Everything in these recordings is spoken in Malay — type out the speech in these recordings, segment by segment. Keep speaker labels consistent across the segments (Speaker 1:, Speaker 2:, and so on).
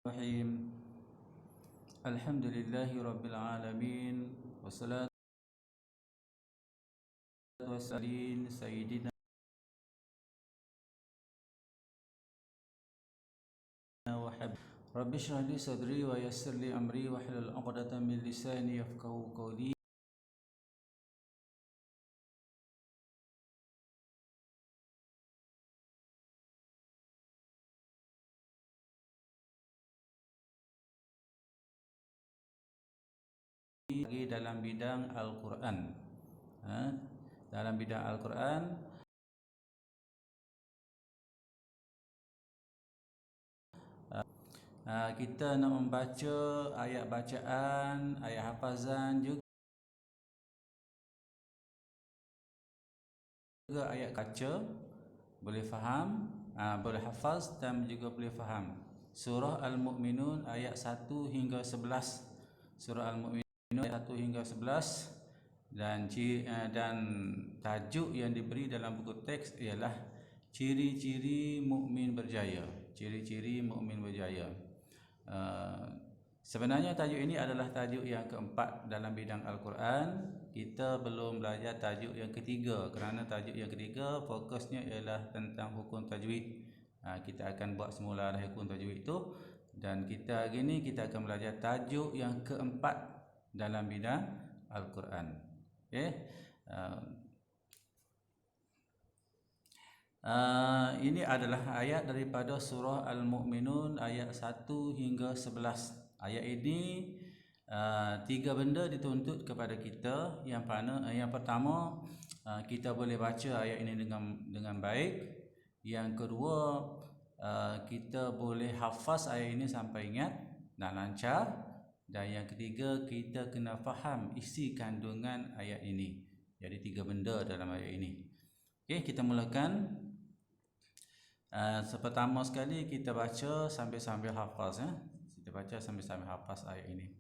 Speaker 1: Bismillahirrahmanirrahim. Alhamdulillahi rabbil alamin. Wassalatu wassalamu sayyidina wa habib. Rabbi shrah li sadri wa yassir li amri wa hlul 'uqdatam min lisani yafqahu qawli. Lagi dalam bidang Al-Quran. Dalam bidang Al-Quran, kita nak membaca ayat bacaan, ayat hafazan, juga ayat kaca, boleh faham, boleh hafaz dan juga boleh faham. Surah Al-Mu'minun ayat 1 hingga 11. Surah Al-Mu'minun ayat 1 hingga 11, dan tajuk yang diberi dalam buku teks ialah ciri-ciri mukmin berjaya. Ciri-ciri mukmin berjaya. Sebenarnya tajuk ini adalah tajuk yang keempat dalam bidang Al-Quran. Kita belum belajar tajuk yang ketiga, kerana tajuk yang ketiga fokusnya ialah tentang hukum tajwid. Kita akan buat semula hukum tajwid itu, dan kita hari ini kita akan belajar tajuk yang keempat dalam bidang Al-Quran. Okay? Ini adalah ayat daripada surah Al-Mu'minun ayat 1 hingga 11. Ayat ini tiga benda dituntut kepada kita. Yang pertama, kita boleh baca ayat ini dengan baik. Yang kedua, kita boleh hafaz ayat ini sampai ingat dan lancar. Dan yang ketiga, kita kena faham isi kandungan ayat ini. Jadi tiga benda dalam ayat ini. Okey, kita mulakan. Pertama sekali kita baca sambil-sambil hafaz, ya. Kita baca sambil-sambil hafaz ayat ini.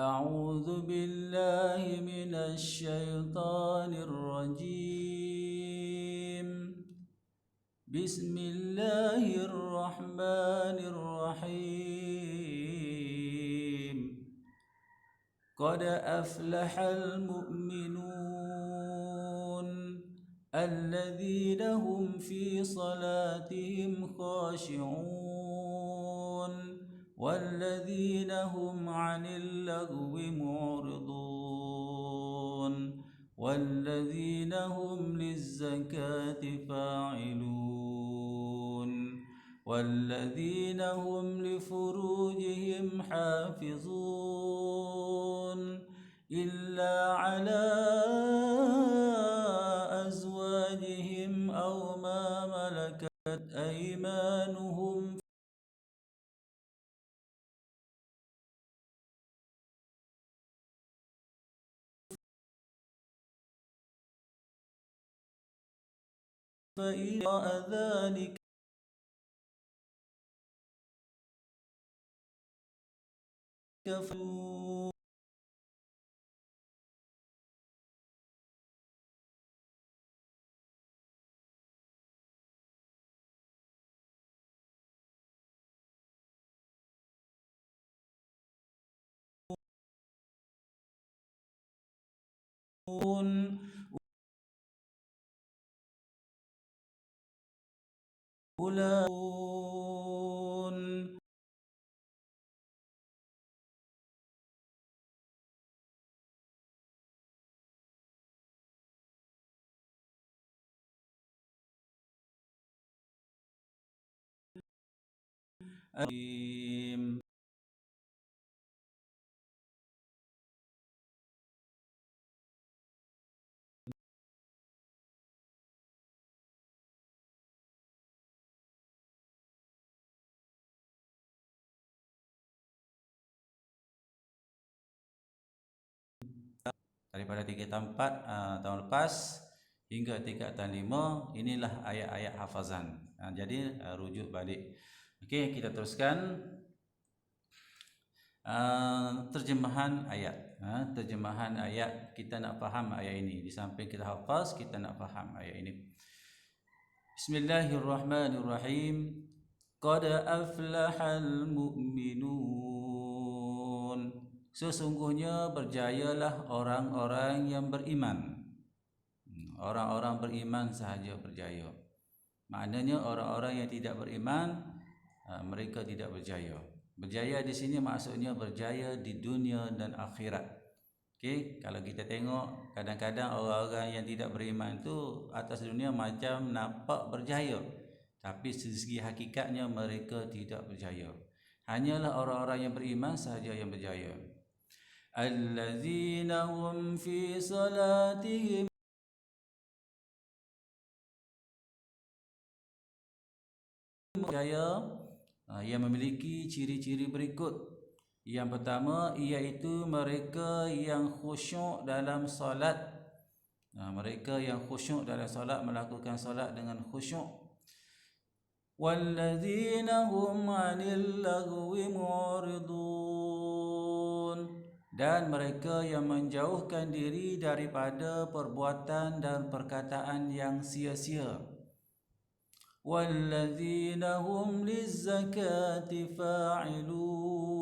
Speaker 1: A'udzu billahi minasy syaithanir rajim. Bismillahirrahmanirrahim. Qad aflahal mu'minun الذين هم في صلاتهم خاشعون والذين هم عن اللغو معرضون والذين هم للزكاة فاعلون والذين هم لفروجهم حافظون إلا على أزواجهم أو ما ملكت أيمانهم فإذا ذلك كفروا أولئك daripada 3 tahun lepas hingga 3 tahun 5, inilah ayat-ayat hafazan. Jadi rujuk balik. Okey, kita teruskan terjemahan ayat. Terjemahan ayat, kita nak faham ayat ini. Di samping kita hafaz, kita nak faham ayat ini. Bismillahirrahmanirrahim. Qad aflahal mu'minun. Sesungguhnya berjayalah orang-orang yang beriman. Orang-orang beriman sahaja berjaya. Maknanya orang-orang yang tidak beriman, mereka tidak berjaya. Berjaya di sini maksudnya berjaya di dunia dan akhirat. Okey, kalau kita tengok kadang-kadang orang-orang yang tidak beriman tu atas dunia macam nampak berjaya, tapi segi hakikatnya mereka tidak berjaya. Hanyalah orang-orang yang beriman sahaja yang berjaya. Allazina hum fi salatihim berjaya, yang memiliki ciri-ciri berikut. Yang pertama iaitu mereka yang khusyuk dalam solat. Mereka yang khusyuk dalam solat, melakukan solat dengan khusyuk. Walladzina hum 'anil lagwi mu'ridun, dan mereka yang menjauhkan diri daripada perbuatan dan perkataan yang sia-sia. Walladzina hum lizzakati fa'ilun,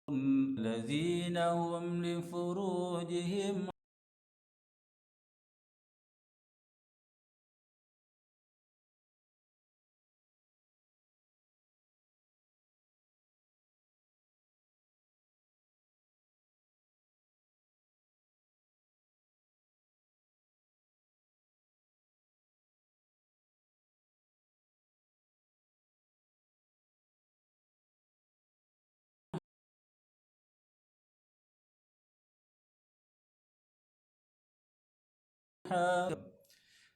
Speaker 1: alladzina hum li furujihim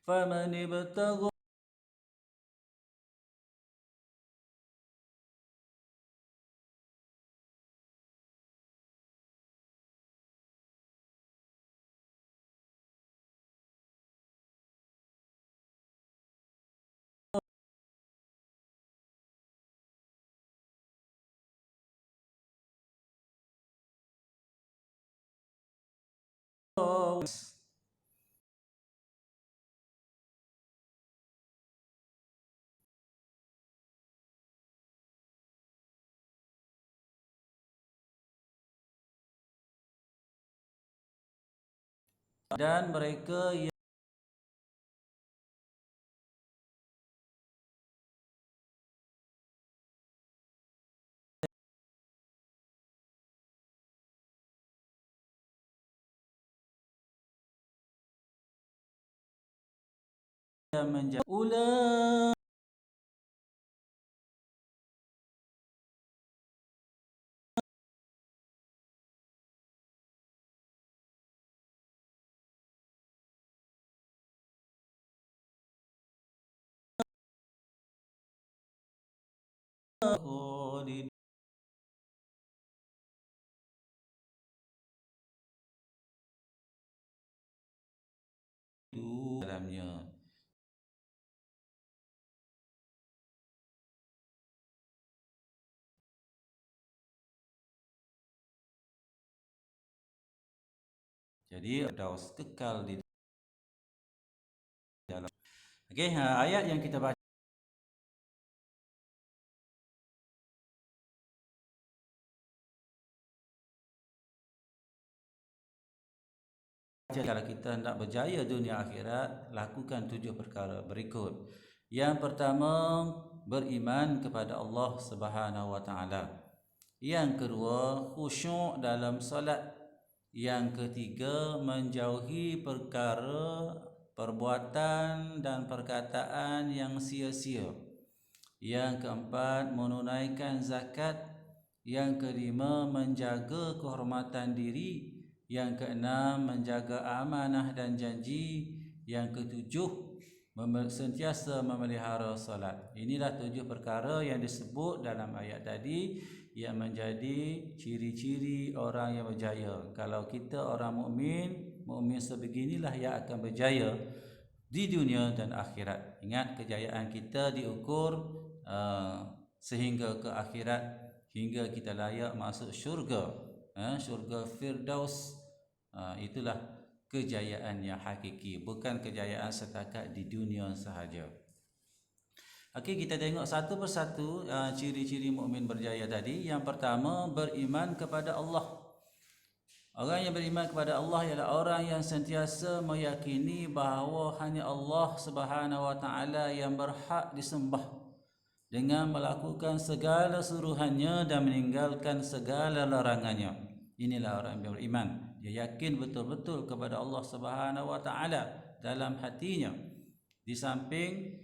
Speaker 1: faman ibtagha dan mereka yang menjadi ulama khalidun dalamnya. Jadi Firdaus kekal di dalam. Okey, ayat yang kita baca kalau kita nak berjaya dunia akhirat, lakukan 7 perkara berikut. Yang pertama, beriman kepada Allah Subhanahu wa taala. Yang kedua, khusyuk dalam solat. Yang ketiga, menjauhi perkara, perbuatan dan perkataan yang sia-sia. Yang keempat, menunaikan zakat. Yang kelima, menjaga kehormatan diri. Yang keenam, menjaga amanah dan janji. Yang ketujuh, sentiasa memelihara solat. Inilah 7 perkara yang disebut dalam ayat tadi yang menjadi ciri-ciri orang yang berjaya. Kalau kita orang mukmin sebeginilah yang akan berjaya di dunia dan akhirat. Ingat, kejayaan kita diukur sehingga ke akhirat, hingga kita layak masuk syurga, syurga Firdaus. Itulah kejayaan yang hakiki, bukan kejayaan setakat di dunia sahaja. Okey, kita tengok satu persatu ciri-ciri mukmin berjaya tadi. Yang pertama, beriman kepada Allah. Orang yang beriman kepada Allah ialah orang yang sentiasa meyakini bahawa hanya Allah Subhanahu Wa Taala yang berhak disembah, dengan melakukan segala suruhannya dan meninggalkan segala larangannya. Inilah orang yang beriman. Dia yakin betul-betul kepada Allah Subhanahu Wa Taala dalam hatinya. Di samping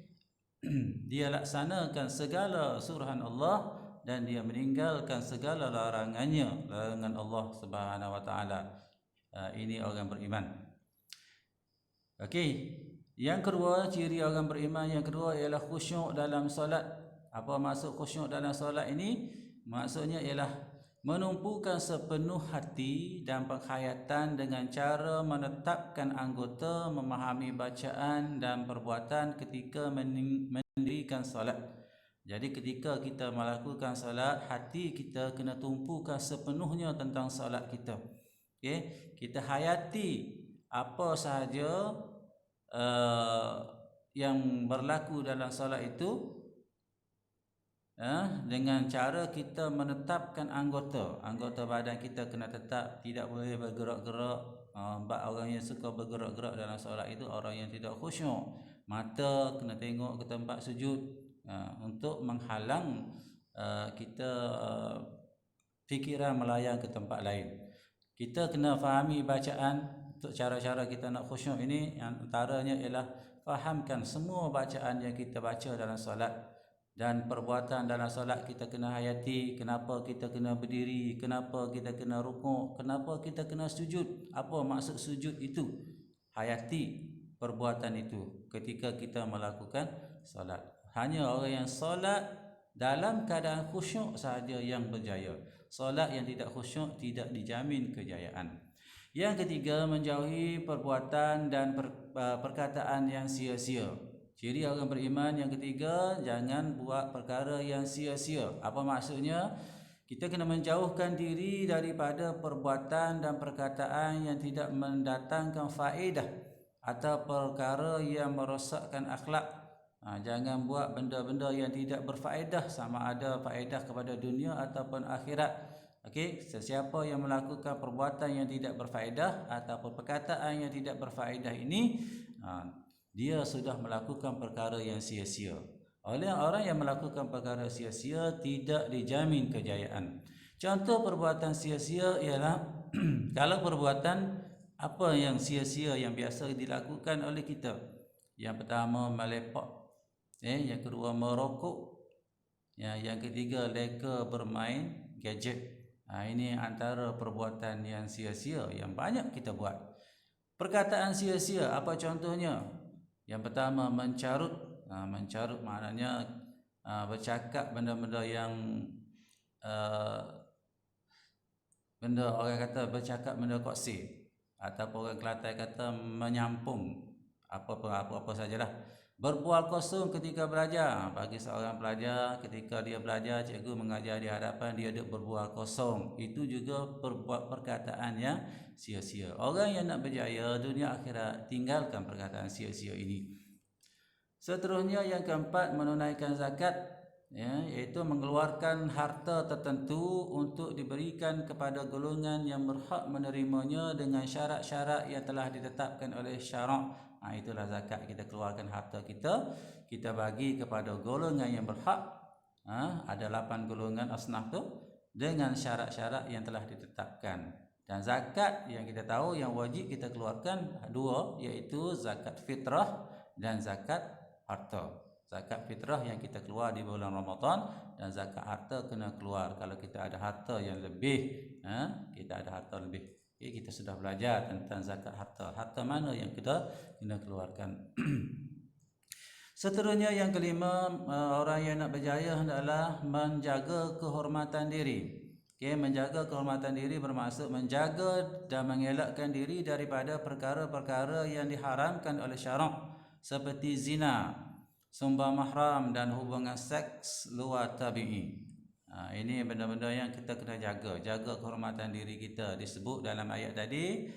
Speaker 1: dia laksanakan segala suruhan Allah dan dia meninggalkan segala larangan Allah Subhanahu Wa Taala. Ini orang beriman. Okey, yang kedua, ciri orang beriman yang kedua ialah khusyuk dalam solat. Apa maksud khusyuk dalam solat ini? Maksudnya ialah menumpukan sepenuh hati dan penghayatan dengan cara menetapkan anggota, memahami bacaan dan perbuatan ketika mendirikan solat. Jadi ketika kita melakukan solat, hati kita kena tumpukan sepenuhnya tentang solat kita. Okey, kita hayati apa sahaja yang berlaku dalam solat itu, dengan cara kita menetapkan anggota badan kita kena tetap, tidak boleh bergerak-gerak. Sebab orang yang suka bergerak-gerak dalam solat itu orang yang tidak khusyuk. Mata kena tengok ke tempat sujud, untuk menghalang kita fikiran melayang ke tempat lain. Kita kena fahami bacaan. Untuk cara-cara kita nak khusyuk ini, antaranya ialah fahamkan semua bacaan yang kita baca dalam solat, dan perbuatan dalam solat kita kena hayati. Kenapa kita kena berdiri, kenapa kita kena rukuk, kenapa kita kena sujud, apa maksud sujud itu. Hayati perbuatan itu ketika kita melakukan solat. Hanya orang yang solat dalam keadaan khusyuk sahaja yang berjaya. Solat yang tidak khusyuk tidak dijamin kejayaan. Yang ketiga, menjauhi perbuatan dan perkataan yang sia-sia. Ciri orang beriman yang ketiga, jangan buat perkara yang sia-sia. Apa maksudnya? Kita kena menjauhkan diri daripada perbuatan dan perkataan yang tidak mendatangkan faedah atau perkara yang merosakkan akhlak. Jangan buat benda-benda yang tidak berfaedah, sama ada faedah kepada dunia ataupun akhirat. Okey, sesiapa yang melakukan perbuatan yang tidak berfaedah ataupun perkataan yang tidak berfaedah ini, dia sudah melakukan perkara yang sia-sia. Oleh orang yang melakukan perkara sia-sia tidak dijamin kejayaan. Contoh perbuatan sia-sia ialah kalau perbuatan apa yang sia-sia yang biasa dilakukan oleh kita. Yang pertama, melepak. Yang kedua, merokok. Yang ketiga, leka bermain gadget. Ini antara perbuatan yang sia-sia yang banyak kita buat. Perkataan sia-sia, apa contohnya? Yang pertama, mencarut. Mencarut maknanya bercakap benda-benda yang benda orang kata bercakap benda koksi, ataupun orang Kelantan kata menyampung. Apa-apa sajalah. Berbual kosong ketika belajar. Bagi seorang pelajar, ketika dia belajar, cikgu mengajar di hadapan, dia duduk berbual kosong. Itu juga perkataan yang sia-sia. Orang yang nak berjaya dunia akhirat, tinggalkan perkataan sia-sia ini. Seterusnya, yang keempat, menunaikan zakat, iaitu mengeluarkan harta tertentu untuk diberikan kepada golongan yang berhak menerimanya dengan syarat-syarat yang telah ditetapkan oleh syarak. Itulah zakat. Kita keluarkan harta kita, kita bagi kepada golongan yang berhak. Ada 8 golongan asnaf tu dengan syarat-syarat yang telah ditetapkan. Dan zakat yang kita tahu yang wajib kita keluarkan dua, iaitu zakat fitrah dan zakat harta. Zakat fitrah yang kita keluar di bulan Ramadan, dan zakat harta kena keluar kalau kita ada harta yang lebih. Kita ada harta lebih. Kita sudah belajar tentang zakat harta. Harta mana yang kita kena keluarkan. Seterusnya, yang kelima, orang yang nak berjaya adalah menjaga kehormatan diri. Menjaga kehormatan diri bermaksud menjaga dan mengelakkan diri daripada perkara-perkara yang diharamkan oleh syarak, seperti zina, sumpah mahram dan hubungan seks luar tabi'i. Ini benda-benda yang kita kena jaga. Jaga kehormatan diri kita. Disebut dalam ayat tadi,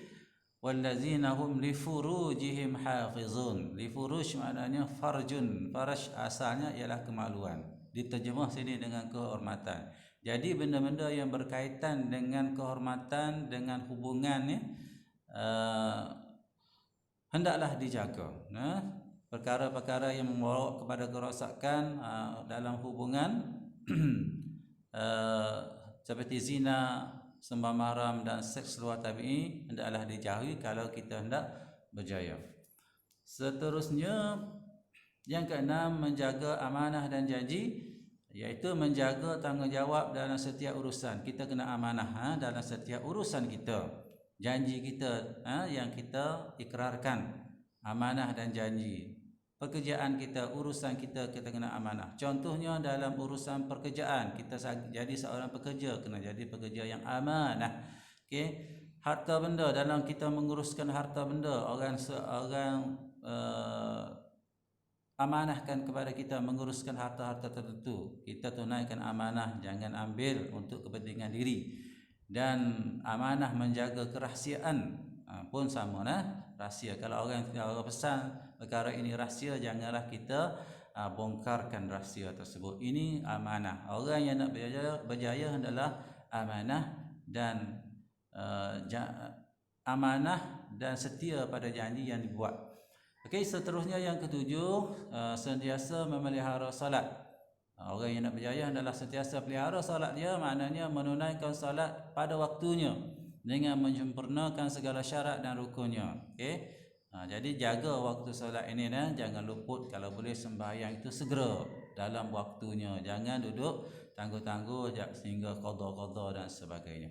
Speaker 1: wallazina hum li furujihim hafizun. Li furuj maknanya farjun. Faraj asalnya ialah kemaluan. Diterjemah sini dengan kehormatan. Jadi benda-benda yang berkaitan dengan kehormatan, dengan hubungan ni hendaklah dijaga. Perkara-perkara yang membawa kepada kerosakan dalam hubungan seperti zina, sembah mahram dan seks luar tabi'i hendaklah dijauhi kalau kita hendak berjaya. Seterusnya yang keenam, menjaga amanah dan janji, iaitu menjaga tanggungjawab dalam setiap urusan. Kita kena amanah dalam setiap urusan kita. Janji kita yang kita ikrarkan, amanah dan janji. Pekerjaan kita, urusan kita kena amanah. Contohnya dalam urusan pekerjaan, kita jadi seorang pekerja, kena jadi pekerja yang amanah. Okey, harta benda, dalam kita menguruskan harta benda, orang amanahkan kepada kita menguruskan harta-harta tertentu, kita tunaikan amanah, jangan ambil untuk kepentingan diri. Dan amanah menjaga kerahsiaan pun sama rahsia. Kalau orang pesan perkara ini rahsia, janganlah kita bongkarkan rahsia tersebut. Ini amanah. Orang yang nak berjaya hendaklah amanah dan setia pada janji yang dibuat. Okey, seterusnya yang ketujuh, sentiasa memelihara solat. Orang yang nak berjaya hendaklah sentiasa pelihara solat dia, maknanya menunaikan solat pada waktunya dengan menyempurnakan segala syarat dan rukunnya. Okey. Jadi jaga waktu solat ini jangan luput. Kalau boleh sembahyang itu segera dalam waktunya. Jangan duduk tangguh-tangguh sehingga qada dan sebagainya.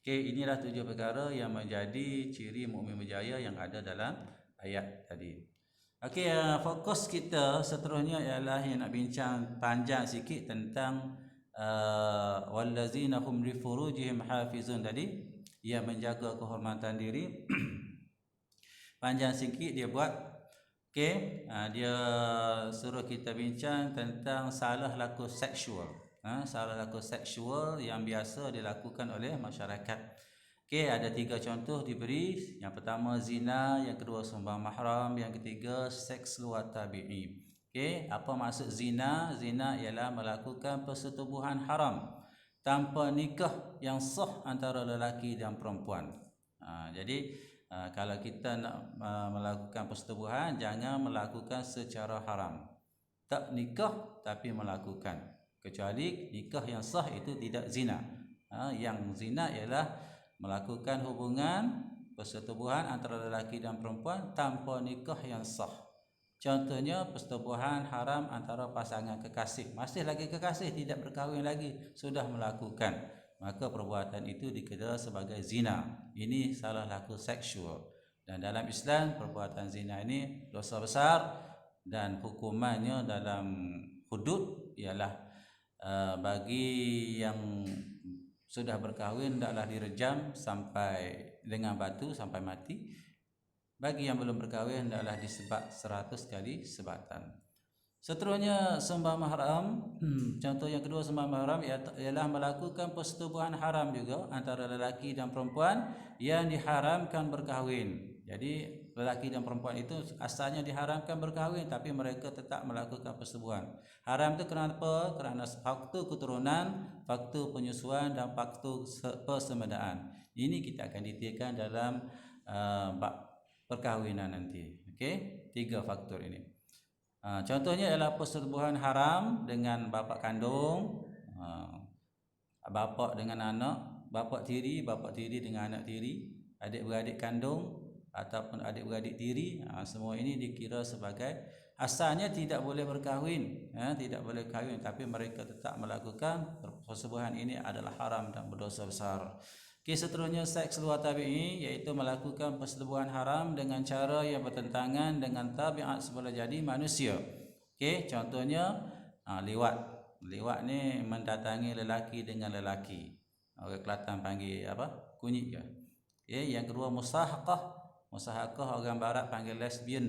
Speaker 1: Okey, inilah 7 perkara yang menjadi ciri mukmin berjaya yang ada dalam ayat tadi. Okey, fokus kita seterusnya ialah yang nak bincang panjang sikit tentang wallazina hum li furujihim hafizun tadi, ia menjaga kehormatan diri. Panjang sikit dia buat. Okey, dia suruh kita bincang tentang salah laku seksual. Salah laku seksual yang biasa dilakukan oleh masyarakat. Okey, ada 3 contoh diberi. Yang pertama zina, yang kedua sembah mahram, yang ketiga seks luar tabi'i. Okey, apa maksud zina? Zina ialah melakukan persetubuhan haram tanpa nikah yang sah antara lelaki dan perempuan. Jadi kalau kita nak melakukan persetubuhan, jangan melakukan secara haram. Tak nikah tapi melakukan. Kecuali nikah yang sah itu tidak zina. Yang zina ialah melakukan hubungan persetubuhan antara lelaki dan perempuan tanpa nikah yang sah. Contohnya persetubuhan haram antara pasangan kekasih, masih lagi kekasih, tidak berkahwin lagi, sudah melakukan, maka perbuatan itu dikira sebagai zina. Ini salah laku seksual. Dan dalam Islam perbuatan zina ini dosa besar dan hukumannya dalam hudud ialah bagi yang sudah berkahwin hendaklah direjam sampai dengan batu sampai mati. Bagi yang belum berkahwin hendaklah disebat 100 kali sebatan. Seterusnya sembah mahram. Contoh yang kedua sembah mahram ialah melakukan persetubuhan haram juga antara lelaki dan perempuan yang diharamkan berkahwin. Jadi lelaki dan perempuan itu asalnya diharamkan berkahwin, tapi mereka tetap melakukan persetubuhan. Haram itu kenapa? Kerana faktor keturunan, faktor penyusuan dan faktor persemedaan. Ini kita akan detailkan dalam bab perkahwinan nanti. Okey, 3 faktor ini. Contohnya ialah persetubuhan haram dengan bapa kandung, bapa dengan anak, bapa tiri dengan anak tiri, adik-beradik kandung ataupun adik-beradik tiri. Semua ini dikira sebagai asalnya tidak boleh berkahwin, tidak boleh kahwin, tapi mereka tetap melakukan persetubuhan. Ini adalah haram dan berdosa besar. Okey, seterusnya seks luar tabi'i, iaitu melakukan persetubuhan haram dengan cara yang bertentangan dengan tabiat semula jadi manusia. Okey, contohnya liwat. Liwat ni mendatangi lelaki dengan lelaki. Orang Kelantan panggil apa? Kunyit ke? Okey, yang kedua musahaqah. Musahaqah orang barat panggil lesbian.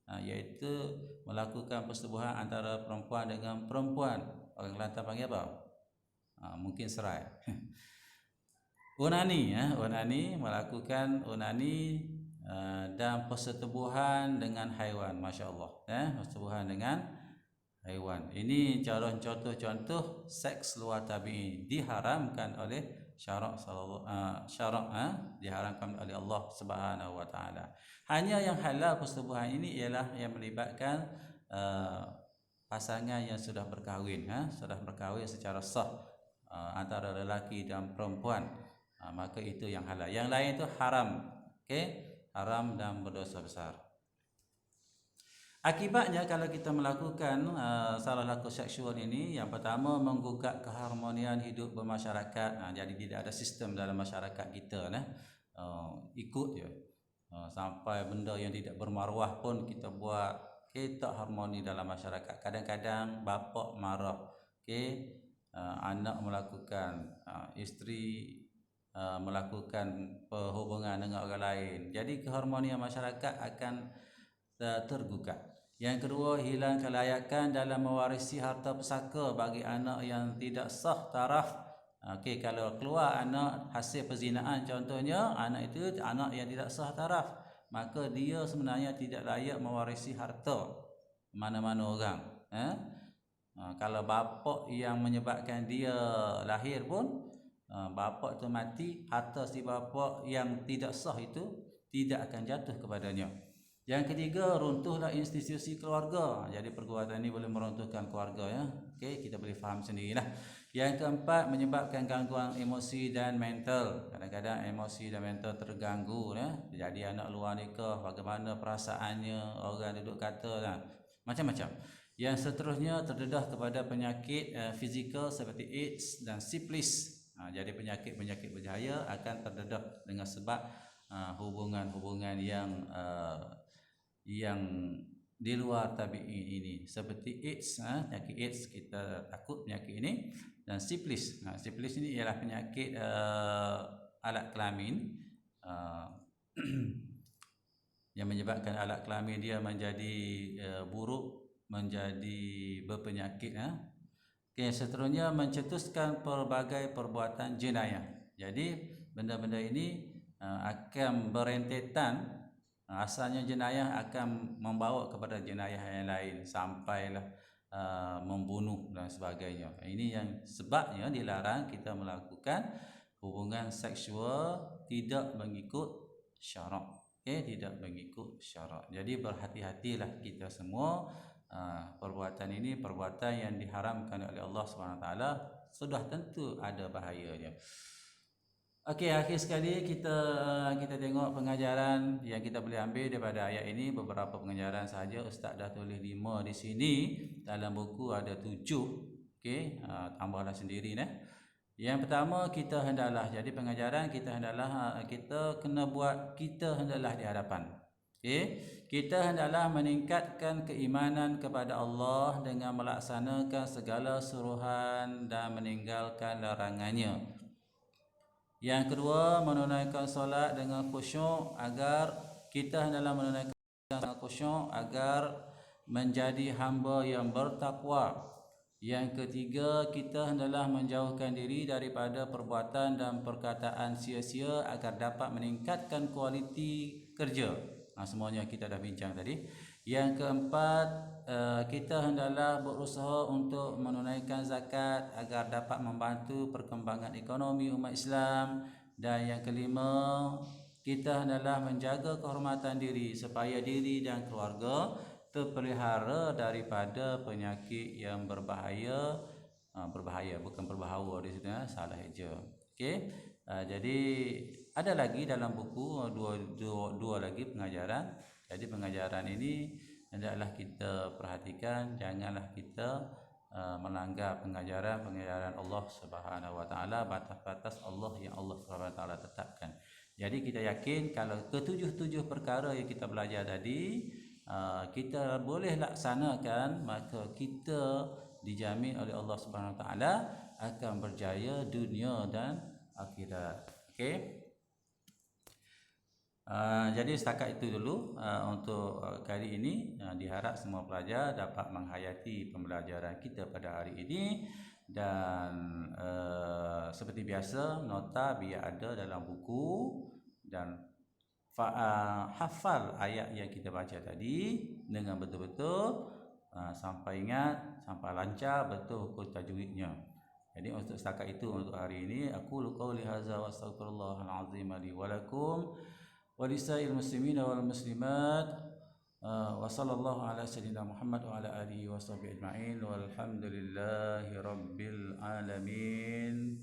Speaker 1: Iaitu melakukan persetubuhan antara perempuan dengan perempuan. Orang Kelantan panggil apa? Mungkin serai. Onani, onani, melakukan onani dan persetubuhan dengan haiwan, masya-Allah, persetubuhan dengan haiwan. Ini contoh-contoh seks luar tabi'i diharamkan oleh syarak diharamkan oleh Allah Subhanahu wa taala. Hanya yang halal persetubuhan ini ialah yang melibatkan pasangan yang sudah berkahwin, sudah berkahwin secara sah antara lelaki dan perempuan. Maka itu yang halal. Yang lain itu haram. Okey? Haram dan berdosa besar. Akibatnya kalau kita melakukan salah laku seksual ini, yang pertama menggugat keharmonian hidup bermasyarakat. Jadi tidak ada sistem dalam masyarakat kita, ikut je. Sampai benda yang tidak bermaruah pun kita buat. Tak harmoni dalam masyarakat. Kadang-kadang bapa marah, anak melakukan, isteri melakukan perhubungan dengan orang lain. Jadi keharmonian masyarakat akan tergugat. Yang kedua, hilang kelayakan dalam mewarisi harta pusaka bagi anak yang tidak sah taraf. Kalau keluar anak hasil perzinaan, contohnya anak itu anak yang tidak sah taraf, maka dia sebenarnya tidak layak mewarisi harta mana-mana orang. Kalau bapa yang menyebabkan dia lahir pun, bapa itu mati, harta si bapa yang tidak sah itu tidak akan jatuh kepadanya. Yang ketiga, runtuhlah institusi keluarga. Jadi perbuatan ini boleh meruntuhkan keluarga, kita boleh faham sendirilah. Yang keempat, menyebabkan gangguan emosi dan mental. Kadang-kadang emosi dan mental terganggu, Jadi anak luar nikah, bagaimana perasaannya, orang duduk kata, macam-macam. Yang seterusnya, terdedah kepada penyakit fizikal seperti AIDS dan sifilis. Jadi penyakit-penyakit berjaya akan terdedah dengan sebab hubungan-hubungan yang di luar tabi'i ini, seperti AIDS, penyakit AIDS, kita takut penyakit ini, dan sifilis. Sifilis ini ialah penyakit alat kelamin yang menyebabkan alat kelamin dia menjadi buruk, menjadi berpenyakit. Seterusnya, mencetuskan pelbagai perbuatan jenayah. Jadi benda-benda ini akan berentetan. Asalnya jenayah akan membawa kepada jenayah yang lain sampailah membunuh dan sebagainya. Ini yang sebabnya dilarang kita melakukan hubungan seksual tidak mengikut syarak. Tidak mengikut syarak. Jadi berhati-hatilah kita semua. Perbuatan ini perbuatan yang diharamkan oleh Allah SWT, sudah tentu ada bahayanya. Akhir sekali kita tengok pengajaran yang kita boleh ambil daripada ayat ini. Beberapa pengajaran saja. Ustaz dah tulis 5 di sini. Dalam buku ada 7. Tambahlah sendiri. Yang pertama, kita hendaklah, jadi pengajaran kita hendaklah, kita kena buat, kita hendaklah di hadapan. Kita hendaklah meningkatkan keimanan kepada Allah dengan melaksanakan segala suruhan dan meninggalkan larangannya. Yang kedua, menunaikan solat dengan khusyuk, agar kita hendaklah menunaikan dengan khusyuk agar menjadi hamba yang bertakwa. Yang ketiga, kita hendaklah menjauhkan diri daripada perbuatan dan perkataan sia-sia agar dapat meningkatkan kualiti kerja. Semuanya kita dah bincang tadi. Yang keempat, kita hendaklah berusaha untuk menunaikan zakat agar dapat membantu perkembangan ekonomi umat Islam. Dan yang kelima, kita hendaklah menjaga kehormatan diri supaya diri dan keluarga terpelihara daripada penyakit yang berbahaya. Berbahaya, bukan berbahawa di sini, salah eja. Jadi ada lagi dalam buku dua lagi pengajaran. Jadi pengajaran ini hendaklah kita perhatikan, janganlah kita melanggar pengajaran Allah Subhanahu wa taala, batas-batas Allah yang Allah Subhanahu wa taala tetapkan. Jadi kita yakin kalau ketujuh perkara yang kita belajar tadi kita boleh laksanakan, maka kita dijamin oleh Allah Subhanahu wa taala akan berjaya dunia dan akhirat. Jadi setakat itu dulu untuk kali ini. Diharap semua pelajar dapat menghayati pembelajaran kita pada hari ini. Dan seperti biasa, nota biar ada dalam buku. Dan hafal ayat yang kita baca tadi dengan betul-betul, sampai ingat, sampai lancar betul hukum tajwidnya. Jadi untuk setakat itu untuk hari ini aku qauli hadza wa astaghfirullahal azim li wa lakum wa lisa'il muslimin wal muslimat. Wa sallallahu ala sayyidina Muhammad wa ala alihi wa sahbihi ajma'in walhamdulillahi rabbil alamin.